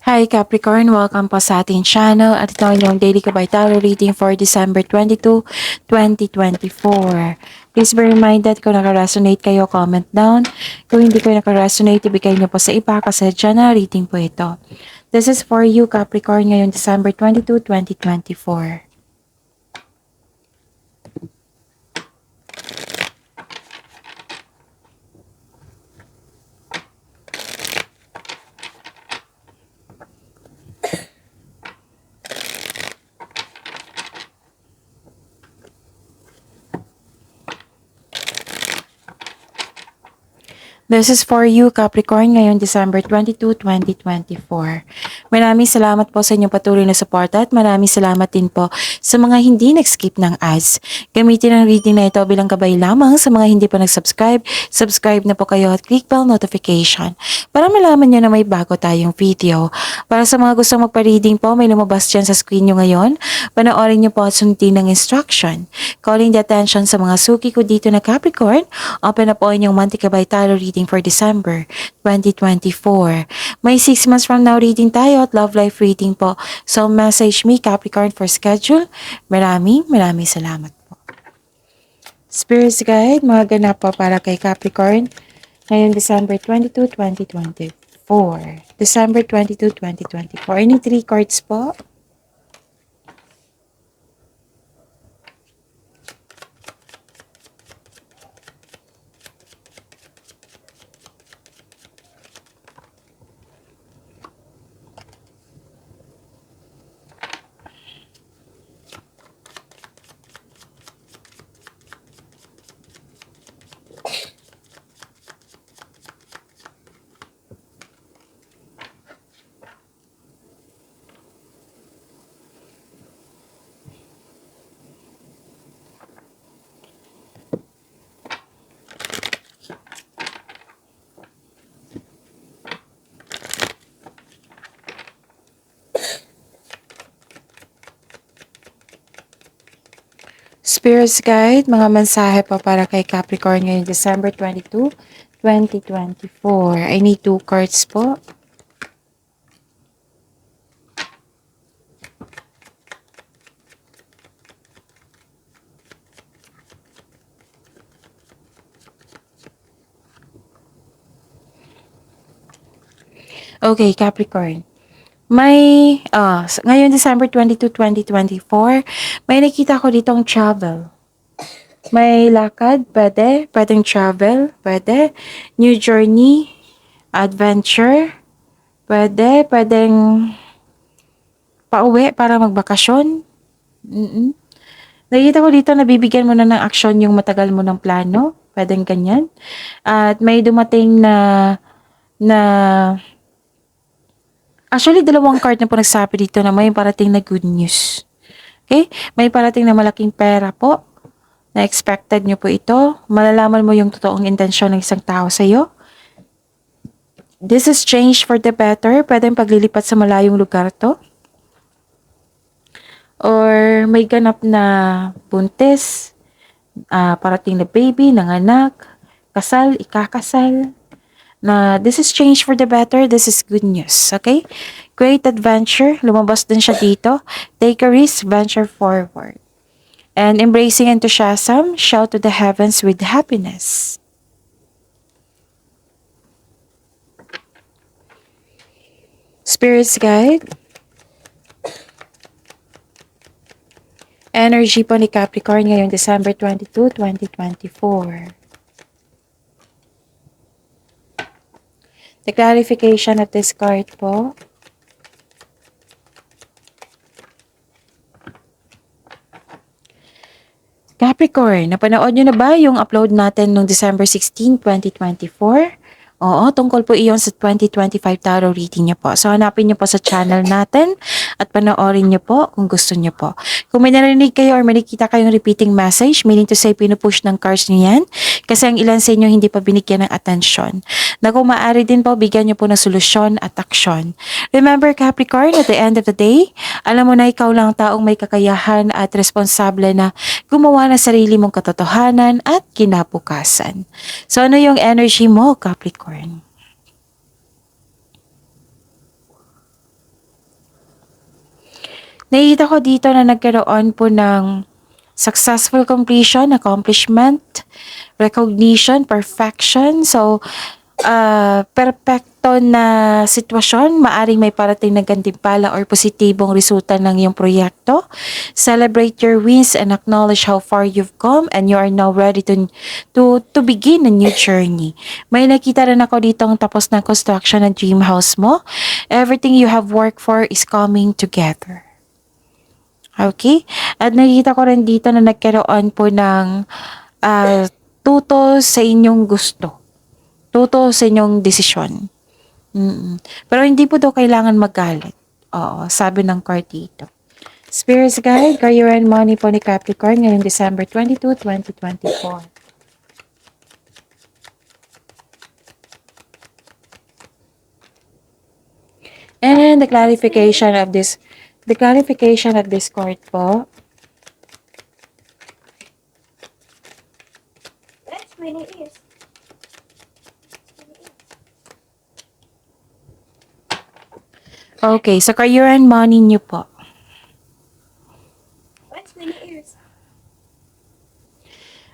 Hi Capricorn, welcome po sa ating channel at ito ang inyong daily kabay tarot reading for December 22, 2024. Please be reminded kung naka-resonate kayo, comment down. Kung hindi kayo naka-resonate, ibigay niyo po sa iba kasi dyan na reading po ito. This is for you Capricorn ngayong December 22, 2024. This is for you, Capricorn, ngayong December 22, 2024. Maraming salamat po sa inyong patuloy na suporta at maraming salamat din po sa mga hindi nag-skip ng ads. Gamitin ang reading na ito bilang gabay lamang sa mga hindi pa nag-subscribe. Subscribe na po kayo at click bell notification para malaman nyo na may bago tayong video. Para sa mga gustong magpa-reading po, may lumabas dyan sa screen nyo ngayon. Panoorin nyo po at sundin ng instruction. Calling the attention sa mga suki ko dito na Capricorn, open na po inyong monthly kabay tarot reading for December 2024. May 6 months from now reading tayo at love life reading po. So message me Capricorn for schedule. Maraming salamat po. Spirits Guide, mga ganap po para kay Capricorn ngayong December 22, 2024. December 22, 2024. Any 3 cards po? Spirits Guide, mga mensahe po para kay Capricorn ngayong December 22, 2024. I need 2 cards po. Okay, Capricorn. Ngayon December 22, 2024, may nakita ko ditong travel. May lakad, pwedeng travel, pwede, new journey, adventure, pwedeng pauwi para magbakasyon. Nakita ko dito na bibigyan mo na ng aksyon yung matagal mo ng plano, pwedeng ganyan. At may dumating na actually, 2 card na po nagsabi dito na may parating na good news. Okay? May parating na malaking pera po. Na expected nyo po ito. Malalaman mo yung totoong intensyon ng isang tao sa iyo. This is change for the better. Pwedeng paglilipat sa malayong lugar to. Or may ganap na buntis. Parating na baby, nanganak. Kasal, ikakasal. Na this is change for the better, this is good news, okay? Great adventure, lumabas din siya dito. Take a risk, venture forward. And embracing enthusiasm, shout to the heavens with happiness. Spirits Guide. Energy po ni Capricorn ngayong December 22, 2024. The clarification of this card po. Capricorn, napanood nyo na ba yung upload natin noong December 16, 2024? Oo, tungkol po iyon sa 2025 tarot reading niyo po. So, hanapin niyo po sa channel natin at panoorin niyo po kung gusto niyo po. Kung may narinig kayo or may nakita kayong repeating message, meaning to say pinupush ng cards niyo yan, kasi ang ilan sa inyo hindi pa binigyan ng atensyon. Na kung maaari din po, bigyan niyo po ng solusyon at aksyon. Remember Capricorn, at the end of the day, alam mo na ikaw lang taong may kakayahan at responsable na gumawa ng sarili mong katotohanan at kinabukasan. So ano yung energy mo, Capricorn? Nakikita ko dito na nagkaroon po ng successful completion, accomplishment, recognition, perfection. So, perfecto na sitwasyon, maaring may parating na gantimpala or positibong resulta ng iyong proyekto. Celebrate your wins and acknowledge how far you've come and you are now ready to begin a new journey. May nakita rin ako dito ang tapos ng construction ng dream house mo. Everything you have worked for is coming together. Okay? At nakita ko rin dito na nagkaroon po ng tuto sa inyong gusto. Tuto sa inyong desisyon. Pero hindi po daw kailangan magalit. Oo, sabi ng card dito. Spirits Guide, Career and Money po ni Capricorn ngayong December 22, 2024. And the clarification of this card po. That's really is. Okay, so career and money niyo po. What's many ears?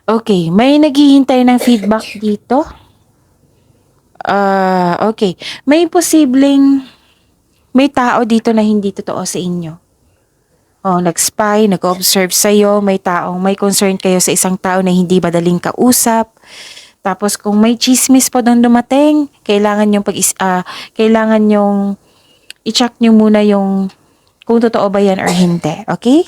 Okay, may naghihintay ng feedback dito. Okay. May posibleng may tao dito na hindi totoo sa inyo. Oh, nag-spy, nag-observe sa'yo, may taong may concern kayo sa isang tao na hindi madaling kausap. Tapos kung may chismis po doon dumating, kailangan yung i-check nyo muna yung kung totoo ba yan or hindi. Okay?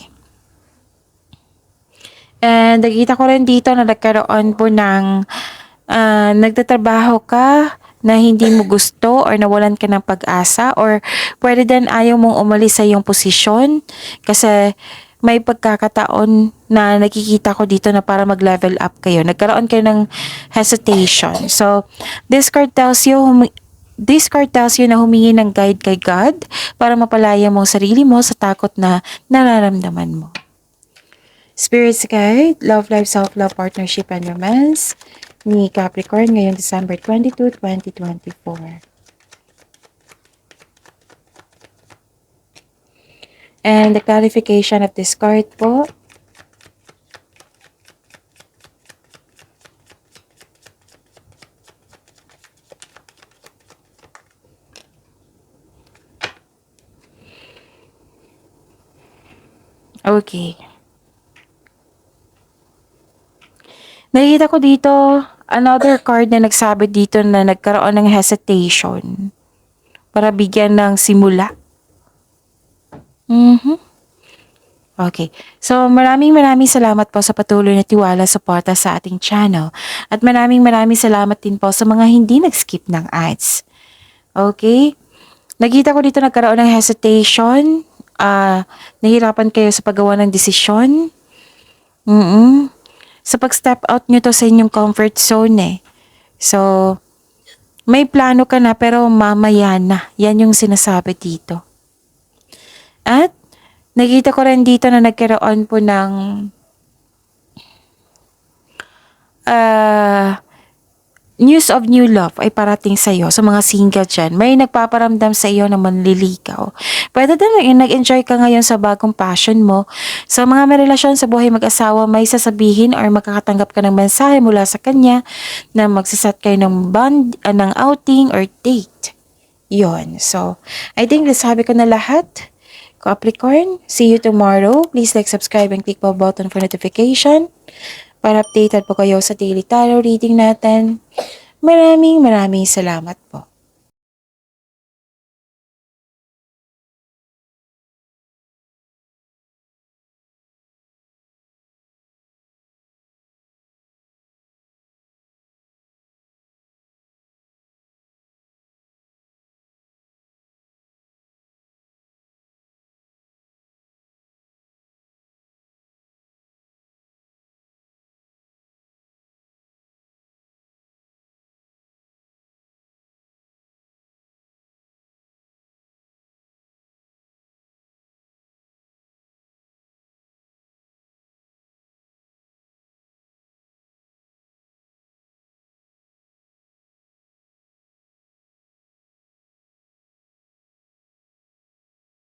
And nakita ko rin dito na nagkaroon po ng nagtatrabaho ka na hindi mo gusto or nawalan ka ng pag-asa or pwede din ayaw mong umalis sa iyong posisyon kasi may pagkakataon na nakikita ko dito na para mag-level up kayo. Nagkaroon kayo ng hesitation. So, this card tells you na humingi ng guide kay God para mapalaya mo ang sarili mo sa takot na nararamdaman mo. Spirits Guide, Love Life, Self-Love, Partnership, and Romance ni Capricorn ngayong December 22, 2024. And the clarification of this card po. Okay. Nakikita ko dito, another card na nagsabi dito na nagkaroon ng hesitation para bigyan ng simula. Okay. So, maraming salamat po sa patuloy na tiwala, suporta sa ating channel. At maraming salamat din po sa mga hindi nag-skip ng ads. Okay? Nakita ko dito nagkaroon ng hesitation. Nahirapan kayo sa paggawa ng desisyon. Sa pag-step out nyo to sa inyong comfort zone eh. So, may plano ka na pero mamaya na. Yan yung sinasabi dito. At, nakita ko rin dito na nagkaroon po ng news of new love ay parating sa iyo. Sa mga single dyan, may nagpaparamdam sa iyo na manliligaw. Pwede din nag-enjoy ka ngayon sa bagong passion mo. Sa mga may relasyon sa buhay mag-asawa, may sasabihin or makakatanggap ka ng mensahe mula sa kanya na magsasat kayo ng bond, ng outing or date. Yon. So, I think nasabi ko na lahat. Capricorn, see you tomorrow. Please like, subscribe, and click the button for notification para updated po kayo sa daily tarot reading natin. Maraming salamat po.